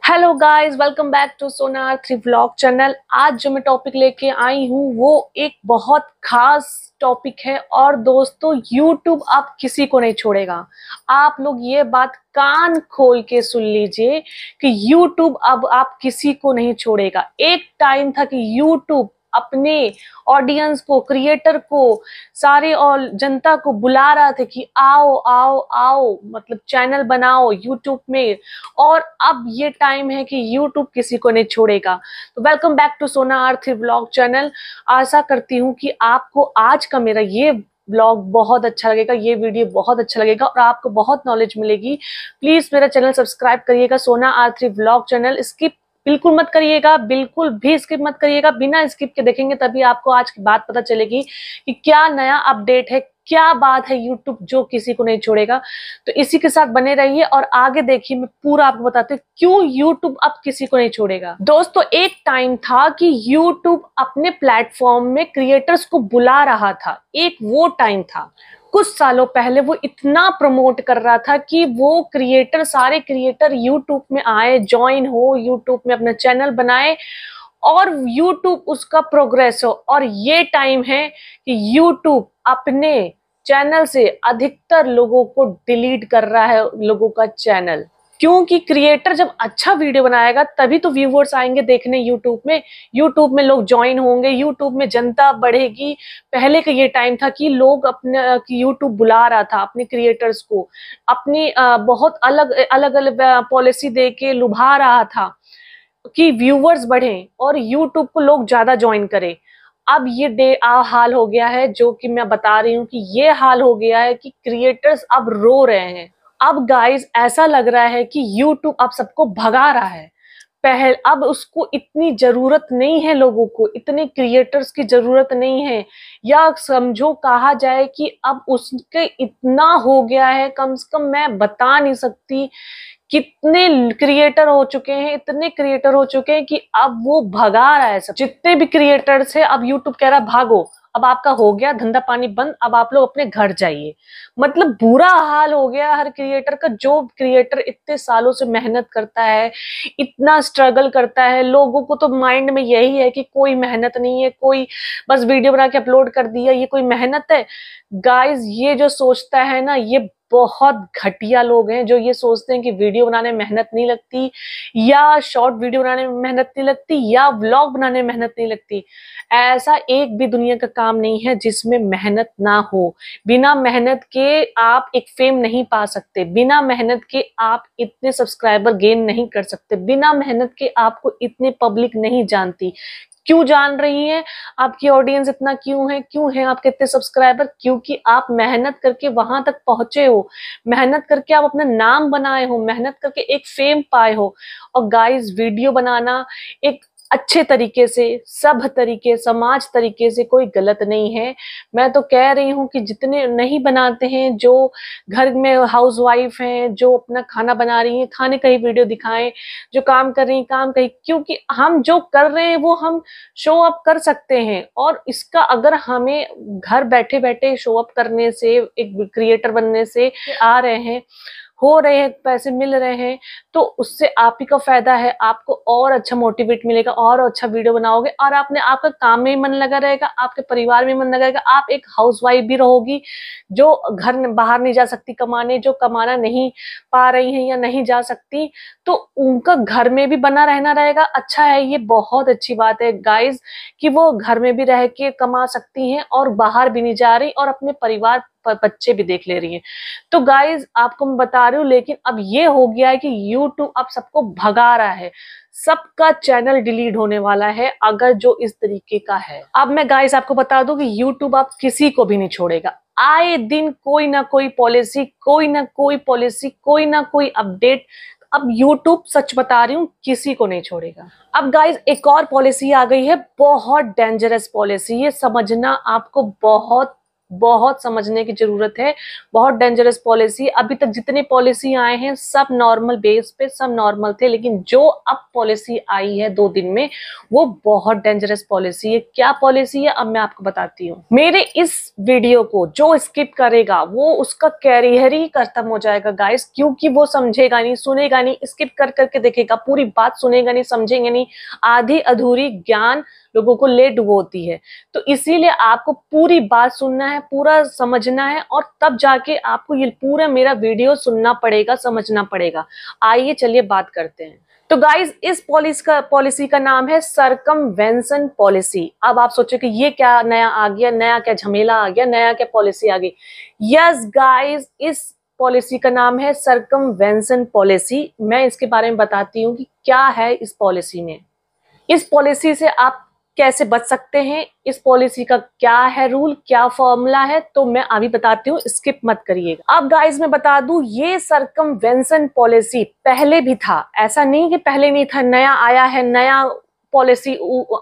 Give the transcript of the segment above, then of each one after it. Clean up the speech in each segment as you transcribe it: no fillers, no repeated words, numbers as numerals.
Hello guys, welcome back to Sonar 3 vlog channel. आज जो मैं टॉपिक लेके आई हूँ वो एक बहुत खास टॉपिक है। और दोस्तों, यूट्यूब अब किसी को नहीं छोड़ेगा। आप लोग ये बात कान खोल के सुन लीजिए कि यूट्यूब अब आप किसी को नहीं छोड़ेगा। एक टाइम था कि यूट्यूब अपने ऑडियंस को, क्रिएटर को, सारे और जनता को बुला रहा था कि आओ आओ आओ, मतलब चैनल बनाओ यूट्यूब में। और अब ये टाइम है कि YouTube किसी को नहीं छोड़ेगा। तो वेलकम बैक टू सोना आर्थी व्लॉग चैनल। आशा करती हूँ कि आपको आज का मेरा ये व्लॉग बहुत अच्छा लगेगा, ये वीडियो बहुत अच्छा लगेगा और आपको बहुत नॉलेज मिलेगी। प्लीज मेरा चैनल सब्सक्राइब करिएगा, सोना आर्थी व्लॉग चैनल। स्किप बिल्कुल मत करिएगा, बिल्कुल भी स्किप मत करिएगा। बिना स्किप के देखेंगे तभी आपको आज की बात पता चलेगी कि क्या नया अपडेट है, क्या बात है यूट्यूब जो किसी को नहीं छोड़ेगा। तो इसी के साथ बने रहिए और आगे देखिए, मैं पूरा आपको बताती हूँ क्यों यूट्यूब अब किसी को नहीं छोड़ेगा। दोस्तों, एक टाइम था कि यूट्यूब अपने प्लेटफॉर्म में क्रिएटर्स को बुला रहा था। एक वो टाइम था, कुछ सालों पहले वो इतना प्रमोट कर रहा था कि वो क्रिएटर, सारे क्रिएटर यूट्यूब में आए, ज्वाइन हो, यूट्यूब में अपना चैनल बनाए और यूट्यूब उसका प्रोग्रेस हो। और ये टाइम है कि यूट्यूब अपने चैनल से अधिकतर लोगों को डिलीट कर रहा है, लोगों का चैनल। क्योंकि क्रिएटर जब अच्छा वीडियो बनाएगा तभी तो व्यूवर्स आएंगे देखने यूट्यूब में लोग ज्वाइन होंगे, यूट्यूब में जनता बढ़ेगी। पहले का ये टाइम था कि लोग अपने यूट्यूब बुला रहा था अपने क्रिएटर्स को, अपनी बहुत अलग अलग पॉलिसी दे के लुभा रहा था कि व्यूवर्स बढ़े और यूट्यूब को लोग ज्यादा ज्वाइन करें। अब ये हाल हो गया है, जो कि मैं बता रही हूँ कि ये हाल हो गया है कि क्रिएटर्स अब रो रहे हैं। अब गाइस, ऐसा लग रहा है कि यूट्यूब अब सबको भगा रहा है। अब उसको इतनी जरूरत नहीं है, लोगों को इतने क्रिएटर्स की जरूरत नहीं है। या समझो, कहा जाए कि अब उसके इतना हो गया है, कम से कम मैं बता नहीं सकती कितने क्रिएटर हो चुके हैं, इतने क्रिएटर हो चुके हैं कि अब वो भगा रहा है सब। जितने भी क्रिएटर्स है, अब यूट्यूब कह रहा है भागो, अब आपका हो गया धंधा पानी बंद, अब आप लोग अपने घर जाइए। मतलब बुरा हाल हो गया हर क्रिएटर का। जो क्रिएटर इतने सालों से मेहनत करता है, इतना स्ट्रगल करता है, लोगों को तो माइंड में यही है कि कोई मेहनत नहीं है, कोई बस वीडियो बना के अपलोड कर दिया, ये कोई मेहनत है। गाइस, ये जो सोचता है ना, ये बहुत घटिया लोग हैं जो ये सोचते हैं कि वीडियो बनाने में मेहनत नहीं लगती, या शॉर्ट वीडियो बनाने में मेहनत नहीं लगती, या व्लॉग बनाने में मेहनत नहीं लगती। ऐसा एक भी दुनिया का काम नहीं है जिसमें मेहनत ना हो। बिना मेहनत के आप एक फेम नहीं पा सकते, बिना मेहनत के आप इतने सब्सक्राइबर गेन नहीं कर सकते, बिना मेहनत के आपको इतने पब्लिक नहीं जानती। क्यों जान रही है? आपकी ऑडियंस इतना क्यों है आपके इतने सब्सक्राइबर? क्योंकि आप मेहनत करके वहां तक पहुंचे हो, मेहनत करके आप अपना नाम बनाए हो, मेहनत करके एक फेम पाए हो। और गाइस, वीडियो बनाना एक अच्छे तरीके से, सब तरीके, समाज तरीके से कोई गलत नहीं है। मैं तो कह रही हूँ कि जितने नहीं बनाते हैं, जो घर में हाउसवाइफ हैं, जो अपना खाना बना रही हैं, खाने का ही वीडियो दिखाएं, जो काम कर रही हैं काम का ही, क्योंकि हम जो कर रहे हैं वो हम शो अप कर सकते हैं। और इसका अगर हमें घर बैठे बैठे शो अप करने से, एक क्रिएटर बनने से आ रहे हैं, हो रहे हैं, पैसे मिल रहे हैं, तो उससे आप ही का फायदा है। आपको और अच्छा मोटिवेट मिलेगा, और अच्छा वीडियो बनाओगे और आपका काम में मन लगा रहेगा, आपके परिवार में मन लगा रहेगा। आप एक हाउसवाइफ भी रहोगी जो घर बाहर नहीं जा सकती कमाने, जो कमाना नहीं पा रही हैं या नहीं जा सकती, तो उनका घर में भी बना रहना रहेगा। अच्छा है, ये बहुत अच्छी बात है गाइज कि वो घर में भी रह के कमा सकती हैं और बाहर भी नहीं जा रही और अपने परिवार बच्चे भी देख ले रही हैं। तो गाइज, आपको मैं बता रही हूँ, लेकिन अब ये हो गया है कि यूट्यूब अब सबको भगा रहा है, सबका चैनल डिलीट होने वाला है अगर जो इस तरीके का है। अब मैं गाइस आपको बता दूं कि यूट्यूब अब किसी को भी नहीं छोड़ेगा। आए दिन कोई ना कोई पॉलिसी, कोई ना कोई अपडेट। अब यूट्यूब, सच बता रही हूँ, किसी को नहीं छोड़ेगा। अब गाइस, एक और पॉलिसी आ गई है, बहुत डेंजरस पॉलिसी। ये समझना आपको बहुत बहुत समझने की जरूरत है। बहुत डेंजरस पॉलिसी। अभी तक जितने पॉलिसी आए हैं सब नॉर्मल बेस पे, सब नॉर्मल थे, लेकिन जो अब पॉलिसी आई है 2 दिन में वो बहुत डेंजरस पॉलिसी है। क्या पॉलिसी है अब मैं आपको बताती हूँ। मेरे इस वीडियो को जो स्किप करेगा वो उसका कैरियर ही खत्म हो जाएगा गाइस, क्योंकि वो समझेगा नहीं, सुनेगा नहीं, स्किप कर करके देखेगा, पूरी बात सुनेगा नहीं, समझेंगे नहीं। आधी अधूरी ज्ञान लोगों को ले डुबोती है। तो इसीलिए आपको पूरी बात सुनना है, पूरा समझना है, और तब जाके आपको ये पूरा मेरा वीडियो सुनना पड़ेगा, समझना पड़ेगा। आइए चलिए बात करते हैं। तो गाइज इस पॉलिसी का नाम है सरकमवेंशन पॉलिसी। अब आप सोचो कि ये क्या नया आ गया, नया क्या झमेला आ गया, नया क्या पॉलिसी आ गई। यस गाइज, इस पॉलिसी का नाम है सरकमवेंशन पॉलिसी। मैं इसके बारे में बताती हूँ कि क्या है इस पॉलिसी में। इस पॉलिसी से आप कैसे बच सकते हैं, इस पॉलिसी का क्या है रूल, क्या फॉर्मूला है, तो मैं अभी बताती हूँ, स्किप मत करिएगा। अब गाइस मैं बता दूं, ये सरकमवेंशन पॉलिसी पहले भी था, ऐसा नहीं कि पहले नहीं था, नया आया है, नया पॉलिसी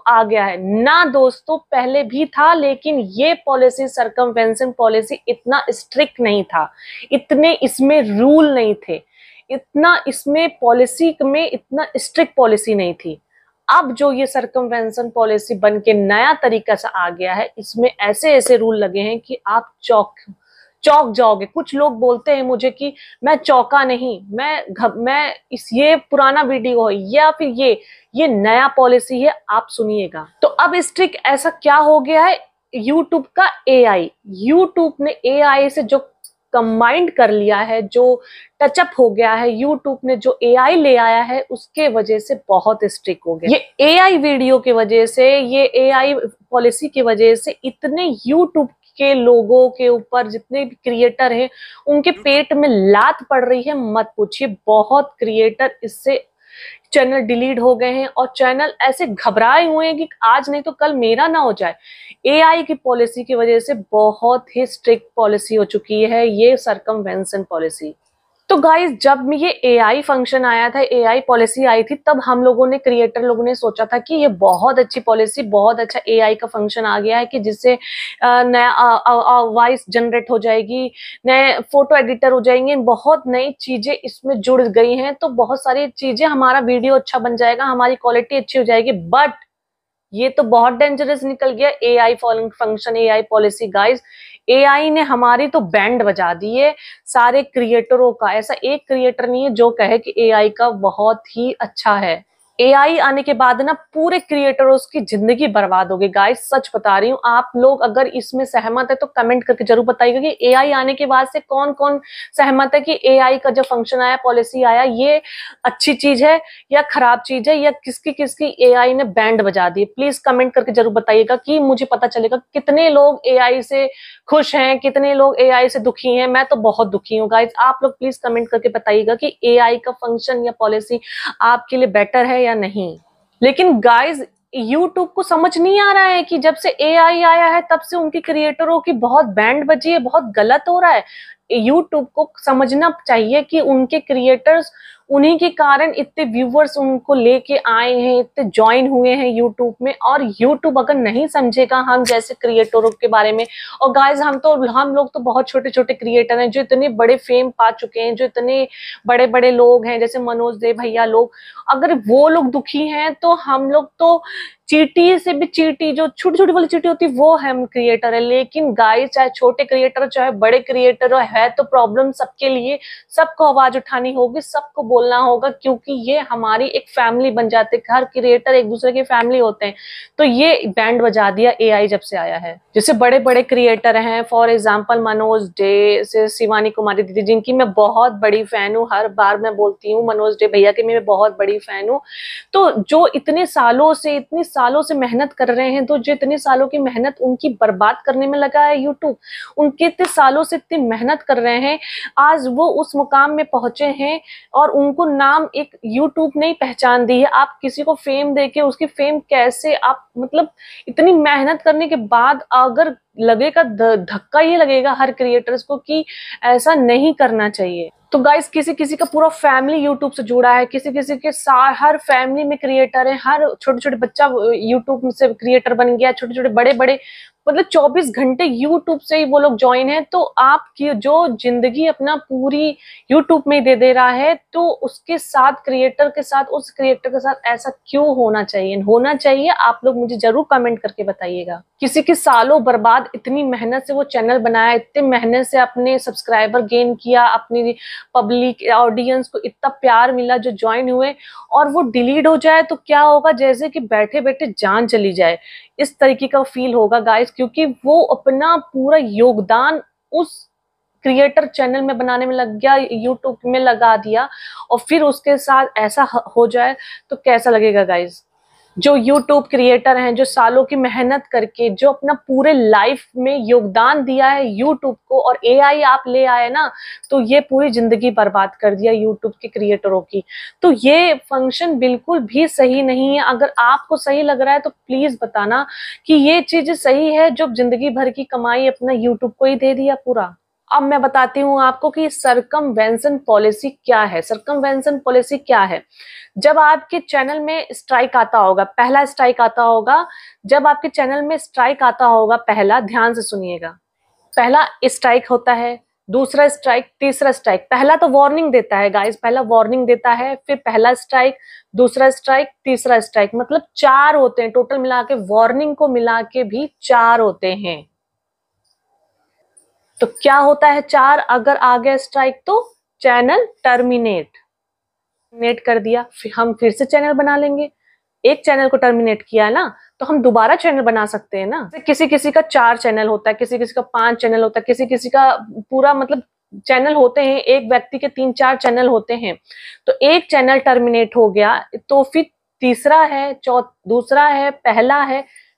आ गया है ना दोस्तों, पहले भी था, लेकिन ये पॉलिसी सरकमवेंशन पॉलिसी इतना स्ट्रिक्ट नहीं था, इतने इसमें रूल नहीं थे, इतना इसमें पॉलिसी में इतना स्ट्रिक्ट पॉलिसी नहीं थी। अब जो ये सरकमवेंशन पॉलिसी बन के नया तरीका से आ गया है, इसमें ऐसे ऐसे रूल लगे हैं कि आप चौक जाओगे। कुछ लोग बोलते हैं मुझे कि मैं चौंका नहीं, मैं ये पुराना वीडियो है या फिर ये नया पॉलिसी है, आप सुनिएगा। तो अब स्ट्रिक्ट ऐसा क्या हो गया है, यूट्यूब का एआई, यूट्यूब ने एआई से जो कंबाइंड कर लिया है, जो टचअप हो गया है, यूट्यूब ने जो एआई ले आया है, उसके वजह से बहुत स्ट्रिक्ट हो गया। ये एआई वीडियो की वजह से, ये एआई पॉलिसी की वजह से इतने यूट्यूब के लोगों के ऊपर, जितने भी क्रिएटर हैं, उनके पेट में लात पड़ रही है, मत पूछिए। बहुत क्रिएटर इससे चैनल डिलीट हो गए हैं, और चैनल ऐसे घबराए हुए हैं कि आज नहीं तो कल मेरा ना हो जाए। एआई की पॉलिसी की वजह से बहुत ही स्ट्रिक्ट पॉलिसी हो चुकी है ये सरकमवेंशन पॉलिसी। तो गाइस जब ये एआई फंक्शन आया था, एआई पॉलिसी आई थी, तब हम लोगों ने, क्रिएटर लोगों ने सोचा था कि ये बहुत अच्छी पॉलिसी, बहुत अच्छा एआई का फंक्शन आ गया है कि जिससे नया वॉइस जनरेट हो जाएगी, नए फोटो एडिटर हो जाएंगे, बहुत नई चीजें इसमें जुड़ गई हैं, तो बहुत सारी चीजें, हमारा वीडियो अच्छा बन जाएगा, हमारी क्वालिटी अच्छी हो जाएगी। बट ये तो बहुत डेंजरस निकल गया AI function, AI policy. Guys AI ने हमारी तो बैंड बजा दी है सारे क्रिएटरों का। ऐसा एक क्रिएटर नहीं है जो कहे कि एआई का बहुत ही अच्छा है। एआई आने के बाद ना पूरे क्रिएटरों की जिंदगी बर्बाद हो गई गाइस, सच बता रही हूँ। आप लोग अगर इसमें सहमत है तो कमेंट करके जरूर बताइएगा कि एआई आने के बाद से कौन कौन सहमत है कि एआई का जो फंक्शन आया, पॉलिसी आया, ये अच्छी चीज है या खराब चीज है, या किसकी किसकी एआई ने बैंड बजा दी। प्लीज कमेंट करके जरूर बताइएगा कि मुझे पता चलेगा कितने लोग एआई से खुश हैं, कितने लोग एआई से दुखी हैं। मैं तो बहुत दुखी हूँ गाइस। आप लोग प्लीज कमेंट करके बताइएगा कि एआई का फंक्शन या पॉलिसी आपके लिए बेटर है या नहीं। लेकिन गाइस यूट्यूब को समझ नहीं आ रहा है कि जब से एआई आया है तब से उनके क्रिएटरों की बहुत बैंड बजी है, बहुत गलत हो रहा है। यूट्यूब को समझना चाहिए कि उनके क्रिएटर्स, उन्हीं के कारण इतने व्यूवर्स उनको लेके आए हैं, इतने ज्वाइन हुए हैं यूट्यूब में। और यूट्यूब अगर नहीं समझेगा हम जैसे क्रिएटरों के बारे में, और गाइस हम लोग तो बहुत छोटे छोटे क्रिएटर हैं जो इतने बड़े फेम पा चुके हैं, जो इतने बड़े बड़े लोग हैं जैसे मनोज दे भैया लोग, अगर वो लोग दुखी हैं तो हम लोग तो चीटी से भी चीटी, जो छोटी छोटी वाली चीटी होती है वो हम क्रिएटर है। लेकिन गाइस चाहे छोटे क्रिएटर चाहे बड़े क्रिएटर है, तो प्रॉब्लम सबके लिए, सबको आवाज उठानी होगी, सबको बोलना होगा, क्योंकि ये हमारी एक फैमिली बन जाते हैं। हर क्रिएटर एक दूसरे के फैमिली होते हैं। तो ये बैंड बजा दिया एआई जब से आया है। जैसे बड़े बड़े क्रिएटर हैं, फॉर एग्जाम्पल मनोज डे से शिवानी कुमारी दीदी, जिनकी मैं बहुत बड़ी फैन हूँ, हर बार मैं बोलती हूँ मनोज डे भैया की मैं बहुत बड़ी फैन हूँ। तो जो इतनी सालों से मेहनत कर रहे हैं, तो जो इतने सालों की मेहनत उनकी बर्बाद करने में लगा है यूट्यूब, उनके इतने सालों से इतनी मेहनत कर रहे हैं, आज वो उस मुकाम में पहुंचे हैं, और उनको नाम एक यूट्यूब ने ही पहचान दी है। आप किसी को फेम देके उसकी फेम कैसे, आप मतलब इतनी मेहनत करने के बाद अगर लगेगा, धक्का ये लगेगा हर क्रिएटर्स को कि ऐसा नहीं करना चाहिए। तो गाइस किसी किसी का पूरा फैमिली यूट्यूब से जुड़ा है, किसी किसी के हर फैमिली में क्रिएटर है, हर छोटे छोटे बच्चा यूट्यूब से क्रिएटर बन गया, छोटे छोटे बड़े बड़े मतलब 24 घंटे यूट्यूब से ही वो लोग ज्वाइन है। तो आपकी जो जिंदगी अपना पूरी यूट्यूब में दे दे रहा है, तो उसके साथ क्रिएटर के साथ, उस क्रिएटर के साथ ऐसा क्यों होना चाहिए? होना चाहिए? आप लोग मुझे जरूर कमेंट करके बताइएगा। किसी की सालों बर्बाद, इतनी मेहनत से वो चैनल बनाया, इतने मेहनत से अपने सब्सक्राइबर गेन किया, अपनी पब्लिक ऑडियंस को इतना प्यार मिला जो ज्वाइन हुए, और वो डिलीट हो जाए तो क्या होगा? जैसे कि बैठे बैठे जान चली जाए, इस तरीके का फील होगा गाइस। क्योंकि वो अपना पूरा योगदान उस क्रिएटर चैनल में बनाने में लग गया, यूट्यूब में लगा दिया, और फिर उसके साथ ऐसा हो जाए तो कैसा लगेगा गाइस? जो यूट्यूब क्रिएटर हैं, जो सालों की मेहनत करके, जो अपना पूरे लाइफ में योगदान दिया है यूट्यूब को, और एआई आप ले आए ना, तो ये पूरी जिंदगी बर्बाद कर दिया यूट्यूब के क्रिएटरों की। तो ये फंक्शन बिल्कुल भी सही नहीं है। अगर आपको सही लग रहा है तो प्लीज बताना कि ये चीज सही है, जो जिंदगी भर की कमाई अपना यूट्यूब को ही दे दिया पूरा। अब मैं बताती हूँ आपको कि सरकमवेंशन पॉलिसी क्या है। सरकमवेंशन पॉलिसी क्या है? जब आपके चैनल में स्ट्राइक आता होगा, पहला स्ट्राइक आता होगा, जब आपके चैनल में स्ट्राइक आता होगा, पहला, ध्यान से सुनिएगा, पहला स्ट्राइक होता है, दूसरा स्ट्राइक, तीसरा स्ट्राइक। पहला तो वार्निंग देता है गाइस, पहला वार्निंग देता है, फिर पहला स्ट्राइक, दूसरा स्ट्राइक, तीसरा स्ट्राइक, मतलब 4 होते हैं टोटल मिला के, वार्निंग को मिला के भी 4 होते हैं। तो क्या होता है? 4 अगर आ गया स्ट्राइक तो चैनल टर्मिनेट कर दिया, फिर हम फिर से चैनल बना लेंगे। एक चैनल को टर्मिनेट किया है ना, तो हम दोबारा चैनल बना सकते हैं ना। किसी किसी का 4 चैनल होता है, किसी किसी का 5 चैनल होता है, किसी किसी का पूरा मतलब चैनल होते हैं, एक व्यक्ति के 3-4 चैनल होते हैं। तो एक चैनल टर्मिनेट हो गया तो फिर तीसरा है, दूसरा है, पहला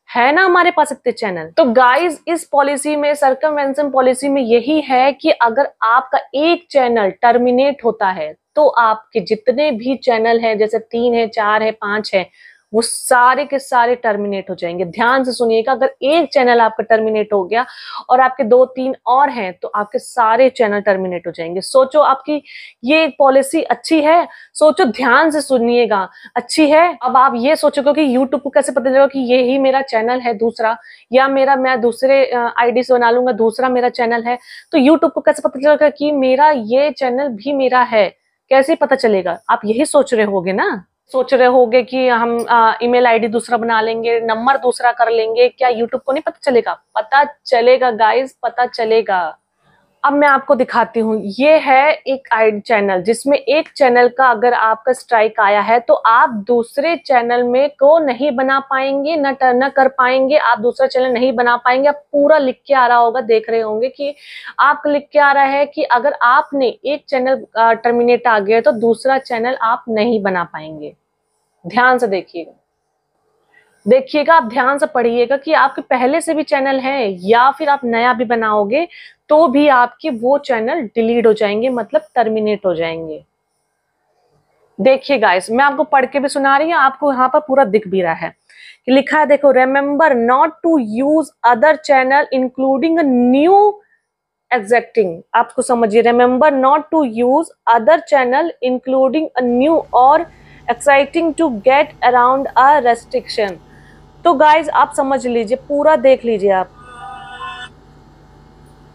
है ना हमारे पास इतने चैनल। तो गाइस, इस पॉलिसी में, सरकमवेंशन पॉलिसी में यही है कि अगर आपका एक चैनल टर्मिनेट होता है तो आपके जितने भी चैनल हैं, जैसे 3 है, 4 है, 5 है, वो सारे के सारे टर्मिनेट हो जाएंगे। ध्यान से सुनिएगा, अगर एक चैनल आपका टर्मिनेट हो गया और आपके 2-3 और हैं, तो आपके सारे चैनल टर्मिनेट हो जाएंगे। सोचो, आपकी ये पॉलिसी अच्छी है? सोचो, ध्यान से सुनिएगा, अच्छी है? अब आप ये सोचोगे कि यूट्यूब को कैसे पता चलेगा कि ये ही मेरा चैनल है दूसरा, या मैं दूसरे आईडी से बना लूंगा, दूसरा मेरा चैनल है, तो यूट्यूब को कैसे पता चलेगा कि मेरा ये चैनल भी मेरा है? कैसे पता चलेगा? आप यही सोच रहे होगे ना, सोच रहे होगे कि हम ईमेल आईडी दूसरा बना लेंगे, नंबर दूसरा कर लेंगे, क्या यूट्यूब को नहीं पता चलेगा? पता चलेगा गाइस, पता चलेगा। अब मैं आपको दिखाती हूँ, ये है एक आईडी चैनल, जिसमें एक चैनल का अगर आपका स्ट्राइक आया है तो आप दूसरे चैनल में को नहीं बना पाएंगे, न कर पाएंगे, आप दूसरा चैनल नहीं बना पाएंगे। आप पूरा लिख के आ रहा होगा, देख रहे होंगे कि आप लिख के आ रहा है कि अगर आपने एक चैनल टर्मिनेट आ गया तो दूसरा चैनल आप नहीं बना पाएंगे। ध्यान से देखिएगा, आप ध्यान से पढ़िएगा कि आपके पहले से भी चैनल है या फिर आप नया भी बनाओगे तो भी आपके वो चैनल डिलीट हो जाएंगे, मतलब टर्मिनेट हो जाएंगे। देखिए गाइस, मैं आपको पढ़ के भी सुना रही हूँ, आपको यहाँ पर पूरा दिख भी रहा है कि लिखा है, देखो, remember not to use other channel including new exciting. आपको समझिए, remember not to use other channel including a new और exciting to get around a restriction. तो गाइज आप समझ लीजिए, पूरा देख लीजिए आप।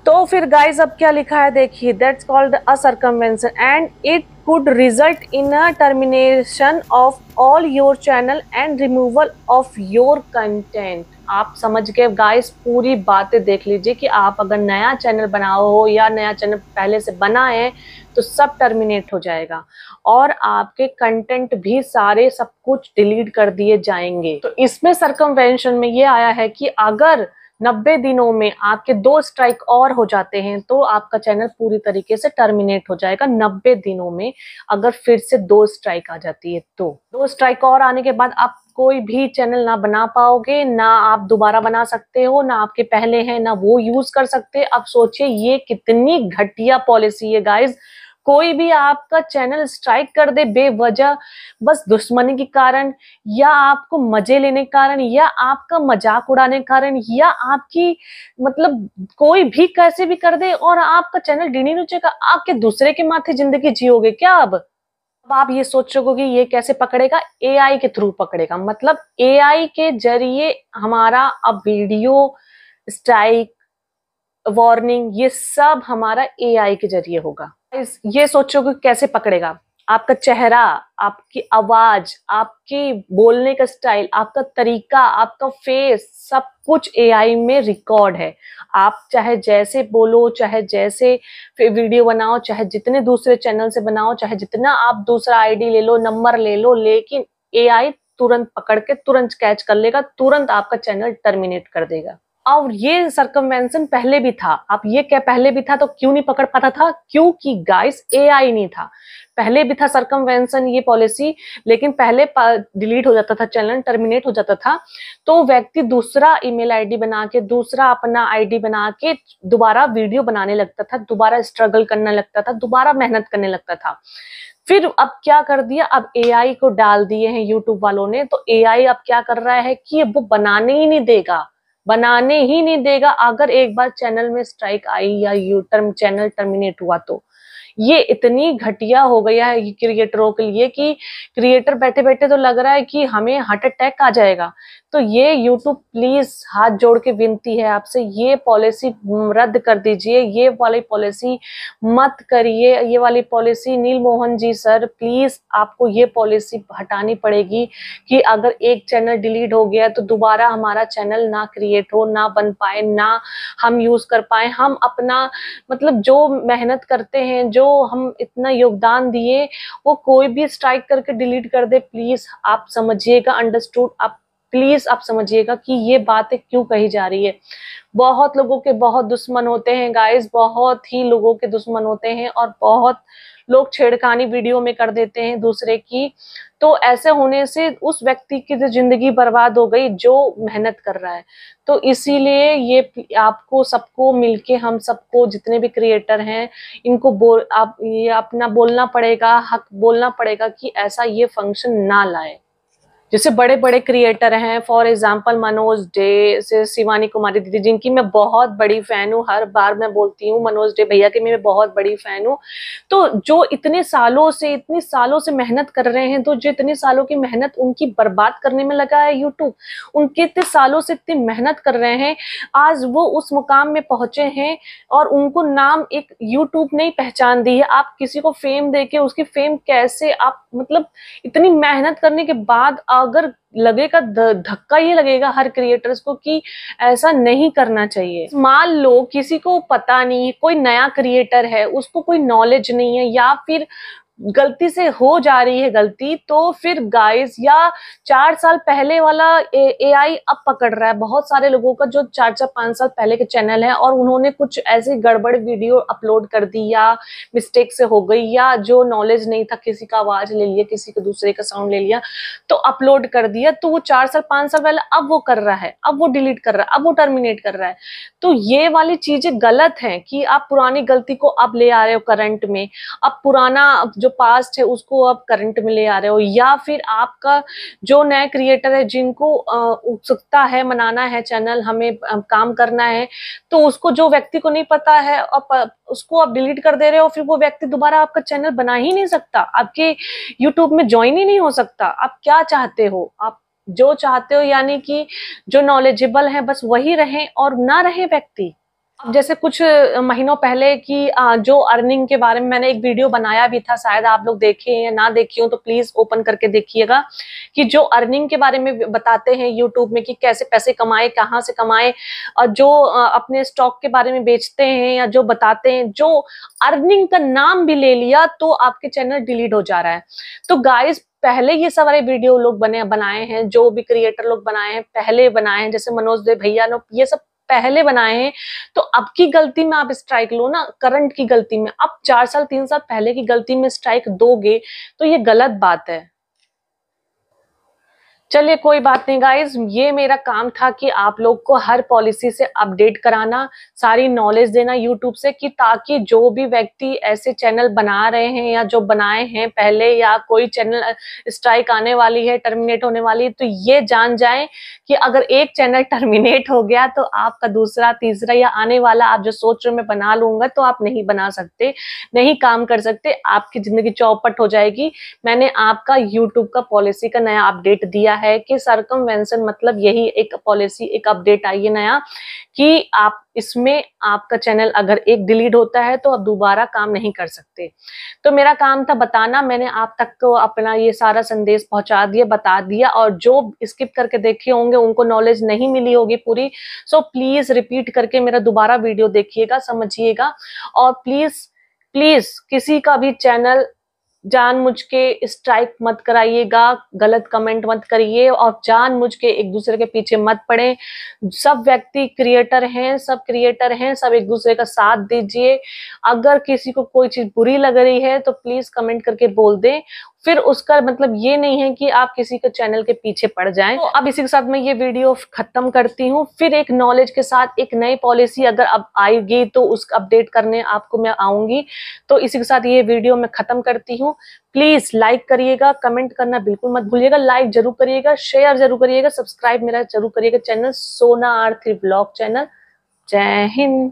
तो फिर गाइज अब क्या लिखा है, देखिए, that's called a circumvention and it could result in a termination of all your channel and removal of your content। आप समझ गए गाइस, पूरी बातें देख लीजिए कि आप अगर नया चैनल बनाओ हो या नया चैनल पहले से बना है तो सब टर्मिनेट हो जाएगा और आपके कंटेंट भी सारे सब कुछ डिलीट कर दिए जाएंगे। तो इसमें सर्कमवेंशन में ये आया है कि अगर 90 दिनों में आपके 2 स्ट्राइक और हो जाते हैं तो आपका चैनल पूरी तरीके से टर्मिनेट हो जाएगा। 90 दिनों में अगर फिर से 2 स्ट्राइक आ जाती है तो 2 स्ट्राइक और आने के बाद आप कोई भी चैनल ना बना पाओगे, ना आप दोबारा बना सकते हो, ना आपके पहले हैं ना वो यूज कर सकते। अब सोचिए ये कितनी घटिया पॉलिसी है गाइज। कोई भी आपका चैनल स्ट्राइक कर दे बेवजह, बस दुश्मनी के कारण या आपको मजे लेने के कारण या आपका मजाक उड़ाने के कारण या आपकी मतलब कोई भी कैसे भी कर दे और आपका चैनल डिलीट हो जाएगा, आपके दूसरे के माथे जिंदगी जियोगे क्या? अब आप ये सोच रहे हो कि ये कैसे पकड़ेगा? एआई के थ्रू पकड़ेगा। मतलब एआई के जरिए हमारा अब वीडियो स्ट्राइक, वार्निंग, ये सब हमारा एआई के जरिए होगा। ये सोचो कि कैसे पकड़ेगा? आपका चेहरा, आपकी आवाज, आपकी बोलने का स्टाइल, आपका तरीका, आपका फेस, सब कुछ एआई में रिकॉर्ड है। आप चाहे जैसे बोलो, चाहे जैसे वीडियो बनाओ, चाहे जितने दूसरे चैनल से बनाओ, चाहे जितना आप दूसरा आईडी ले लो, नंबर ले लो, लेकिन एआई तुरंत पकड़ के तुरंत कैच कर लेगा, तुरंत आपका चैनल टर्मिनेट कर देगा। और ये सर्कमवेंशन पहले भी था। आप ये क्या, पहले भी था तो क्यों नहीं पकड़ पाता था? क्योंकि गाइस एआई नहीं था। पहले भी था सर्कमवेंशन ये पॉलिसी, लेकिन पहले डिलीट हो जाता था चैनल, टर्मिनेट हो जाता था, तो व्यक्ति दूसरा ईमेल आईडी बना के, दूसरा अपना आईडी बना के दोबारा वीडियो बनाने लगता था, दोबारा स्ट्रगल करने लगता था, दोबारा मेहनत करने लगता था। फिर अब क्या कर दिया, अब एआई को डाल दिए हैं यूट्यूब वालों ने, तो एआई अब क्या कर रहा है कि वो बनाने ही नहीं देगा, बनाने ही नहीं देगा। अगर एक बार चैनल में स्ट्राइक आई या चैनल टर्मिनेट हुआ तो ये इतनी घटिया हो गया है क्रिएटरों के लिए कि क्रिएटर बैठे बैठे तो लग रहा है कि हमें हार्ट अटैक आ जाएगा। तो ये यूट्यूब प्लीज हाथ जोड़ के विनती है आपसे, ये पॉलिसी रद्द कर दीजिए, ये वाली पॉलिसी मत करिए। ये वाली policy Neal Mohan ji sir, please आपको ये पॉलिसी हटानी पड़ेगी कि अगर एक चैनल डिलीट हो गया तो दोबारा हमारा चैनल ना क्रिएट हो, ना बन पाए, ना हम यूज कर पाए। हम अपना मतलब जो मेहनत करते हैं, जो हम इतना योगदान दिए, वो कोई भी स्ट्राइक करके डिलीट कर दे, प्लीज आप समझिएगा, अंडरस्टूड, आप प्लीज आप समझिएगा कि ये बातें क्यों कही जा रही है। बहुत लोगों के बहुत दुश्मन होते हैं गाइस, बहुत ही लोगों के दुश्मन होते हैं, और बहुत लोग छेड़खानी वीडियो में कर देते हैं दूसरे की। तो ऐसे होने से उस व्यक्ति की तो जिंदगी बर्बाद हो गई जो मेहनत कर रहा है। तो इसीलिए ये आपको सबको मिलके, हम सबको जितने भी क्रिएटर हैं, इनको आप ये अपना बोलना पड़ेगा, हक बोलना पड़ेगा कि ऐसा ये फंक्शन ना लाए। जैसे बड़े बड़े क्रिएटर हैं, फॉर एग्जाम्पल मनोज डे से शिवानी कुमारी दीदी, जिनकी मैं बहुत बड़ी फैन हूँ, हर बार मैं बोलती हूँ मनोज डे भैया की मैं बहुत बड़ी फैन हूँ। तो जो इतने सालों से मेहनत कर रहे हैं, तो जो इतने सालों की मेहनत उनकी बर्बाद करने में लगा है यूट्यूब, उनके इतने सालों से इतनी मेहनत कर रहे हैं, आज वो उस मुकाम में पहुंचे हैं और उनको नाम एक यूट्यूब ने ही पहचान दी है। आप किसी को फेम देके उसकी फेम कैसे आप, मतलब इतनी मेहनत करने के बाद अगर लगेगा, धक्का ये लगेगा हर क्रिएटर्स को कि ऐसा नहीं करना चाहिए। मान लो किसी को पता नहीं, कोई नया क्रिएटर है, उसको कोई नॉलेज नहीं है, या फिर गलती से हो जा रही है गलती, तो फिर गाइस, या 4 साल पहले वाला एआई अब पकड़ रहा है बहुत सारे लोगों का, जो 4-5 साल पहले के चैनल है और उन्होंने कुछ ऐसी गड़बड़ वीडियो अपलोड कर दी, या मिस्टेक से हो गई, या जो नॉलेज नहीं था, किसी का आवाज ले लिया, किसी का दूसरे का साउंड ले लिया तो अपलोड कर दिया, तो वो 4 साल 5 साल पहले अब वो कर रहा है, अब वो डिलीट कर रहा है, अब वो टर्मिनेट कर रहा है। तो ये वाली चीजें गलत है कि आप पुरानी गलती को अब ले आ रहे हो करंट में, अब पुराना जो पास्ट है उसको अब करंट में ले आ रहे हो, या फिर आपका जो नए क्रिएटर है जिनको उत्सुकता है, मनाना है चैनल, हमें काम करना है, तो उसको, जो व्यक्ति को नहीं पता है, उसको आप डिलीट कर दे रहे हो, फिर वो व्यक्ति दोबारा आपका चैनल बना ही नहीं सकता, आपके यूट्यूब में ज्वाइन ही नहीं हो सकता। आप क्या चाहते हो? आप जो चाहते हो यानी कि जो नॉलेजेबल है बस वही रहे और ना रहे व्यक्ति। अब जैसे कुछ महीनों पहले की जो अर्निंग के बारे में मैंने एक वीडियो बनाया भी था, शायद आप लोग देखे या ना देखे हो तो प्लीज ओपन करके देखिएगा, कि जो अर्निंग के बारे में बताते हैं यूट्यूब में कि कैसे पैसे कमाए, कहाँ से कमाए, और जो अपने स्टॉक के बारे में बेचते हैं या जो बताते हैं, जो अर्निंग का नाम भी ले लिया तो आपके चैनल डिलीट हो जा रहा है। तो गाइस, पहले ये सारे वीडियो लोग बनाए हैं, जो भी क्रिएटर लोग बनाए हैं, पहले बनाए हैं, जैसे मनोज देव भैया ने ये सब पहले बनाए हैं। तो अब की गलती में आप स्ट्राइक लो ना, करंट की गलती में, अब 4 साल 3 साल पहले की गलती में स्ट्राइक दोगे तो ये गलत बात है। चलिए कोई बात नहीं गाइज, ये मेरा काम था कि आप लोग को हर पॉलिसी से अपडेट कराना, सारी नॉलेज देना यूट्यूब से, कि ताकि जो भी व्यक्ति ऐसे चैनल बना रहे हैं या जो बनाए हैं पहले, या कोई चैनल स्ट्राइक आने वाली है, टर्मिनेट होने वाली है, तो ये जान जाएं कि अगर एक चैनल टर्मिनेट हो गया तो आपका दूसरा, तीसरा या आने वाला आप जो सोच रहे हो मैं बना लूंगा, तो आप नहीं बना सकते, नहीं काम कर सकते, आपकी जिंदगी चौपट हो जाएगी। मैंने आपका यूट्यूब का पॉलिसी का नया अपडेट दिया है। है कि सर्कमवेंशन मतलब यही एक पॉलिसी, एक अपडेट आई है नया कि आप इसमें आपका चैनल अगर एक डिलीट होता है तो आप दोबारा काम नहीं कर सकते। तो मेरा काम था बताना, मैंने आप तक को अपना ये सारा संदेश पहुंचा दिया, बता दिया, और जो स्किप करके देखे होंगे उनको नॉलेज नहीं मिली होगी पूरी, सो प्लीज रिपीट करके मेरा दोबारा वीडियो देखिएगा, समझिएगा। और प्लीज प्लीज किसी का भी चैनल जानबूझ के स्ट्राइक मत कराइएगा, गलत कमेंट मत करिए और जानबूझ के एक दूसरे के पीछे मत पड़े। सब व्यक्ति क्रिएटर हैं, सब क्रिएटर हैं, सब एक दूसरे का साथ दीजिए। अगर किसी को कोई चीज बुरी लग रही है तो प्लीज कमेंट करके बोल दें, फिर उसका मतलब ये नहीं है कि आप किसी के चैनल के पीछे पड़ जाएं। तो अब इसी के साथ मैं ये वीडियो खत्म करती हूँ, फिर एक नॉलेज के साथ एक नई पॉलिसी अगर अब आएगी तो उसका अपडेट करने आपको मैं आऊंगी। तो इसी के साथ ये वीडियो मैं खत्म करती हूँ। प्लीज लाइक करिएगा, कमेंट करना बिल्कुल मत भूलिएगा, लाइक जरूर करिएगा, शेयर जरूर करिएगा, सब्सक्राइब मेरा जरूर करिएगा चैनल सोना आर3 व्लॉग चैनल। जय हिंद।